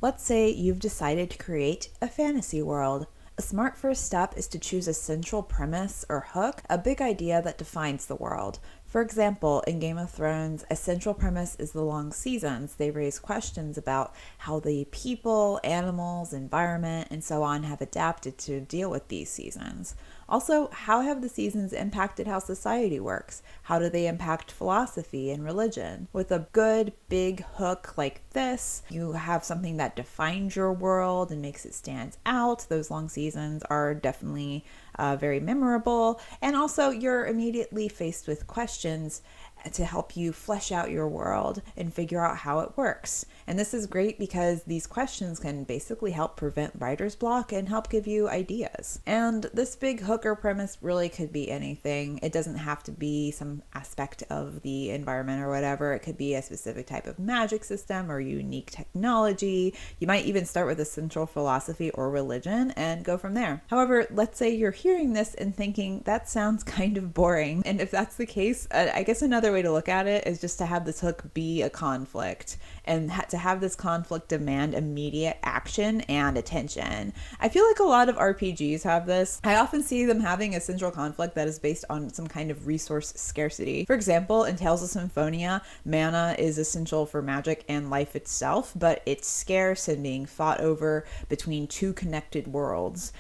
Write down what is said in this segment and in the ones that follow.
Let's say you've decided to create a fantasy world. A smart first step is to choose a central premise or hook, a big idea that defines the world. For example, in Game of Thrones, a central premise is the long seasons. They raise questions about how the people, animals, environment, and so on have adapted to deal with these seasons. Also, how have the seasons impacted how society works? How do they impact philosophy and religion? With a good big hook like this, you have something that defines your world and makes it stand out. Those long seasons are definitely very memorable. And also, you're immediately faced with questions to help you flesh out your world and figure out how it works. And this is great because these questions can basically help prevent writer's block and help give you ideas. And this big hook or premise really could be anything. It doesn't have to be some aspect of the environment or whatever. It could be a specific type of magic system or unique technology. You might even start with a central philosophy or religion and go from there. However, let's say you're hearing this and thinking that sounds kind of boring. And if that's the case, I guess another way to look at it is just to have this hook be a conflict and to have this conflict demand immediate action and attention. I feel like a lot of RPGs have this. I often see them having a central conflict that is based on some kind of resource scarcity. For example, in Tales of Symphonia, mana is essential for magic and life itself, but it's scarce and being fought over between two connected worlds.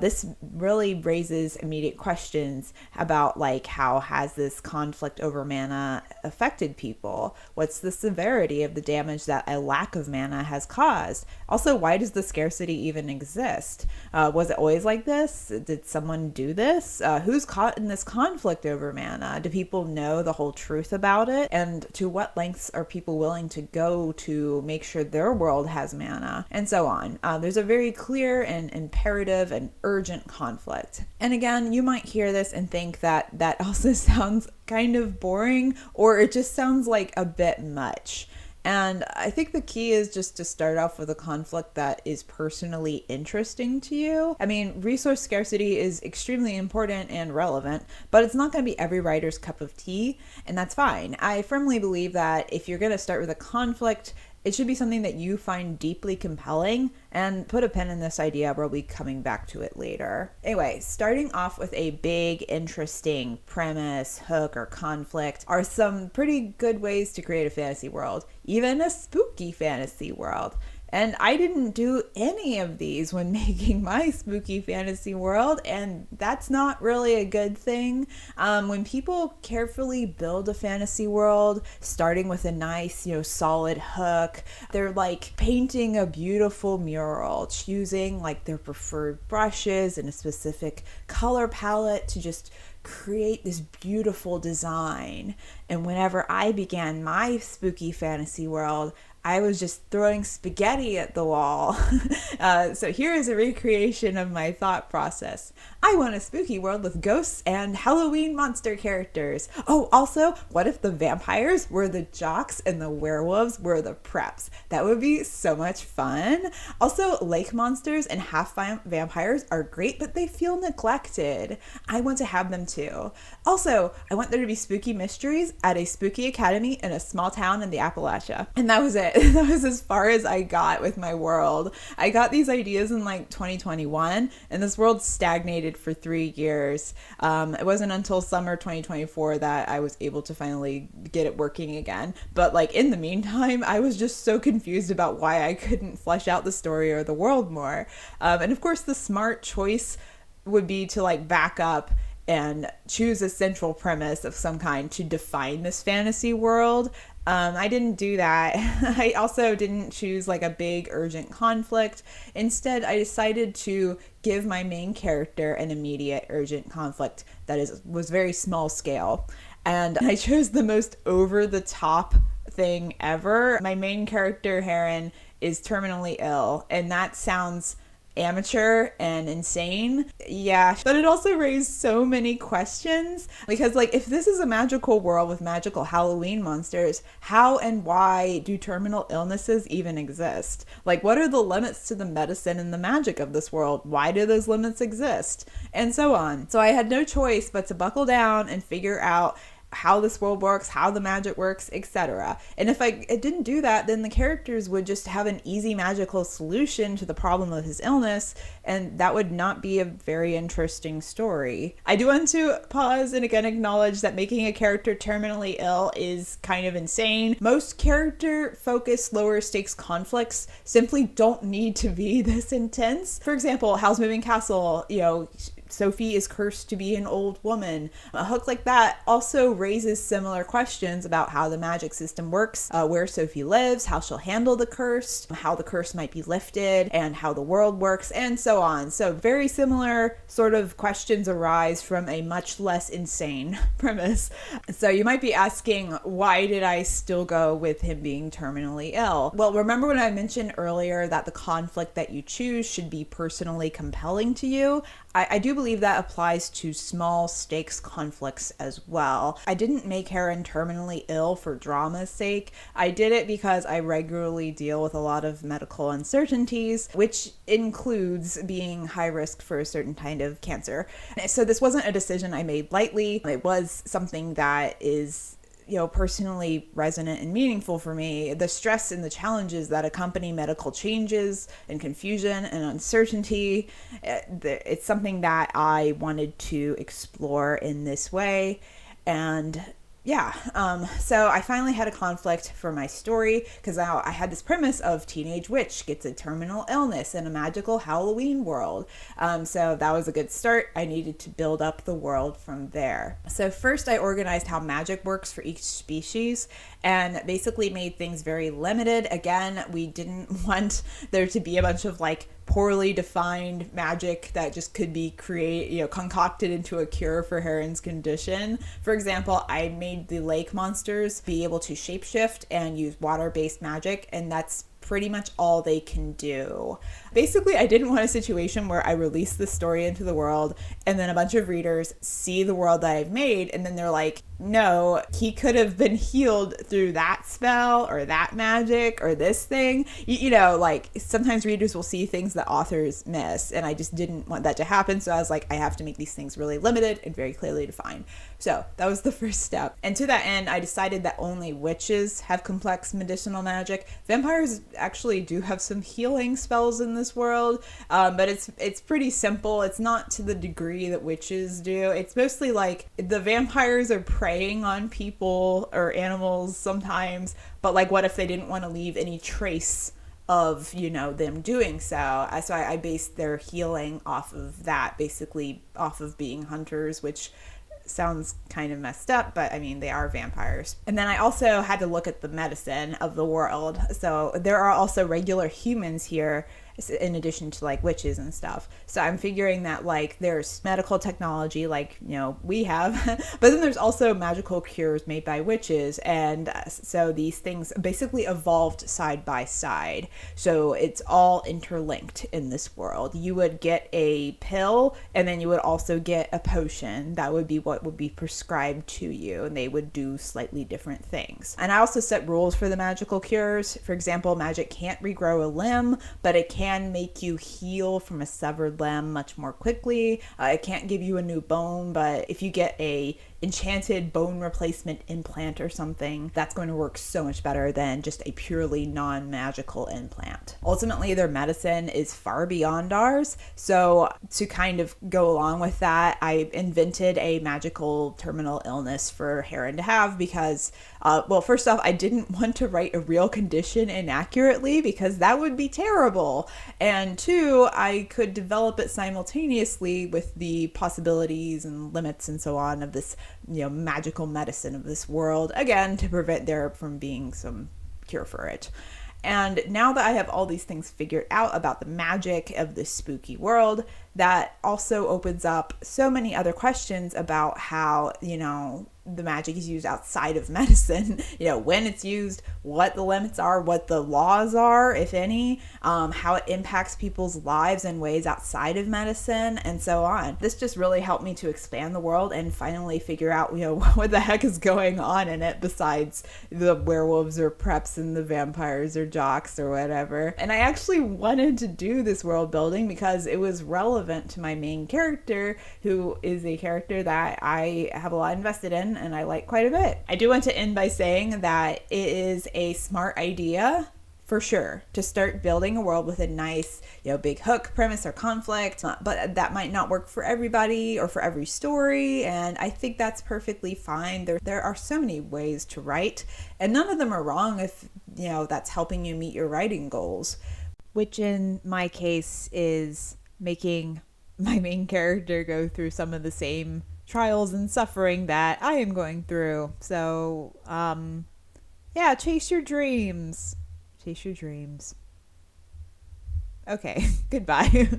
This really raises immediate questions about how has this conflict over mana affected people? What's the severity of the damage that a lack of mana has caused? Also, why does the scarcity even exist? Was it always like this? Did someone do this? Who's caught in this conflict over mana? Do people know the whole truth about it? And to what lengths are people willing to go to make sure their world has mana? And so on. There's a very clear and imperative and urgent conflict. And again, you might hear this and think that that also sounds kind of boring, or it just sounds like a bit much. And I think the key is just to start off with a conflict that is personally interesting to you. I mean, resource scarcity is extremely important and relevant, but it's not going to be every writer's cup of tea, and that's fine. I firmly believe that if you're going to start with a conflict, it should be something that you find deeply compelling, and put a pin in this idea. We'll be coming back to it later. Anyway, starting off with a big, interesting premise, hook, or conflict are some pretty good ways to create a fantasy world, even a spooky fantasy world. And I didn't do any of these when making my spooky fantasy world, and that's not really a good thing. When people carefully build a fantasy world, starting with a nice, solid hook, they're like painting a beautiful mural, choosing their preferred brushes and a specific color palette to just create this beautiful design. And whenever I began my spooky fantasy world, I was just throwing spaghetti at the wall. So here is a recreation of my thought process. I want a spooky world with ghosts and Halloween monster characters. Oh, also, what if the vampires were the jocks and the werewolves were the preps? That would be so much fun. Also, lake monsters and half vampires are great, but they feel neglected. I want to have them too. Also, I want there to be spooky mysteries at a spooky academy in a small town in the Appalachia. And that was it. That was as far as I got with my world. I got these ideas in 2021, and this world stagnated for 3 years. It wasn't until summer 2024 that I was able to finally get it working again. But in the meantime, I was just so confused about why I couldn't flesh out the story or the world more. And of course, the smart choice would be to back up and choose a central premise of some kind to define this fantasy world. I didn't do that. I also didn't choose a big urgent conflict. Instead, I decided to give my main character an immediate urgent conflict that was very small scale. And I chose the most over-the-top thing ever. My main character, Heron, is terminally ill, and that sounds amateur and insane. Yeah, but it also raised so many questions because if this is a magical world with magical Halloween monsters, how and why do terminal illnesses even exist? What are the limits to the medicine and the magic of this world? Why do those limits exist? And so on. So I had no choice but to buckle down and figure out how this world works, how the magic works, etc. And if I didn't do that, then the characters would just have an easy magical solution to the problem of his illness, and that would not be a very interesting story. I do want to pause and again acknowledge that making a character terminally ill is kind of insane. Most character-focused lower stakes conflicts simply don't need to be this intense. For example, Howl's Moving Castle, Sophie is cursed to be an old woman. A hook like that also raises similar questions about how the magic system works, where Sophie lives, how she'll handle the curse, how the curse might be lifted, and how the world works, and so on. So very similar sort of questions arise from a much less insane premise. So you might be asking, why did I still go with him being terminally ill? Well, remember when I mentioned earlier that the conflict that you choose should be personally compelling to you? I do believe that applies to small stakes conflicts as well. I didn't make Heron terminally ill for drama's sake. I did it because I regularly deal with a lot of medical uncertainties, which includes being high risk for a certain kind of cancer. So this wasn't a decision I made lightly. It was something that is personally resonant and meaningful for me. The stress and the challenges that accompany medical changes and confusion and uncertainty, it's something that I wanted to explore in this way. And so I finally had a conflict for my story because now I had this premise of teenage witch gets a terminal illness in a magical Halloween world. So that was a good start. I needed to build up the world from there. So first I organized how magic works for each species and basically made things very limited. Again, we didn't want there to be a bunch of poorly defined magic that just could be concocted into a cure for Heron's condition. For example, I made the lake monsters be able to shapeshift and use water-based magic, and that's pretty much all they can do. Basically, I didn't want a situation where I release the story into the world and then a bunch of readers see the world that I've made and then they're like, no, he could have been healed through that spell or that magic or this thing. Sometimes readers will see things that authors miss, and I just didn't want that to happen. So I was like, I have to make these things really limited and very clearly defined. So that was the first step. And to that end, I decided that only witches have complex medicinal magic. Vampires actually do have some healing spells in this world, but it's pretty simple. It's not to the degree that witches do. It's mostly the vampires are preying on people or animals sometimes, but what if they didn't want to leave any trace of them doing so? So I based their healing off of that, basically off of being hunters, which sounds kind of messed up, but I mean, they are vampires. And then I also had to look at the medicine of the world. So there are also regular humans here in addition to witches and stuff. So I'm figuring that there's medical technology we have, but then there's also magical cures made by witches. And so these things basically evolved side by side. So it's all interlinked in this world. You would get a pill and then you would also get a potion. That would be what would be prescribed to you, and they would do slightly different things. And I also set rules for the magical cures. For example, magic can't regrow a limb, but it can make you heal from a severed limb much more quickly. It can't give you a new bone, but if you get a enchanted bone replacement implant or something, that's going to work so much better than just a purely non-magical implant. Ultimately, their medicine is far beyond ours. So to kind of go along with that, I invented a magical terminal illness for Heron to have because, first off, I didn't want to write a real condition inaccurately because that would be terrible. And two, I could develop it simultaneously with the possibilities and limits and so on of this magical medicine of this world, again, to prevent there from being some cure for it. And now that I have all these things figured out about the magic of this spooky world, that also opens up so many other questions about how, the magic is used outside of medicine, when it's used, what the limits are, what the laws are, if any, how it impacts people's lives in ways outside of medicine, and so on. This just really helped me to expand the world and finally figure out, what the heck is going on in it besides the werewolves or preps and the vampires or jocks or whatever. And I actually wanted to do this world building because it was relevant to my main character, who is a character that I have a lot invested in. written and I like quite a bit. I do want to end by saying that it is a smart idea for sure to start building a world with a nice, big hook, premise, or conflict, but that might not work for everybody or for every story, and I think that's perfectly fine. There are so many ways to write, and none of them are wrong if that's helping you meet your writing goals, which in my case is making my main character go through some of the same trials and suffering that I am going through. So yeah, chase your dreams. Chase your dreams. Okay, goodbye.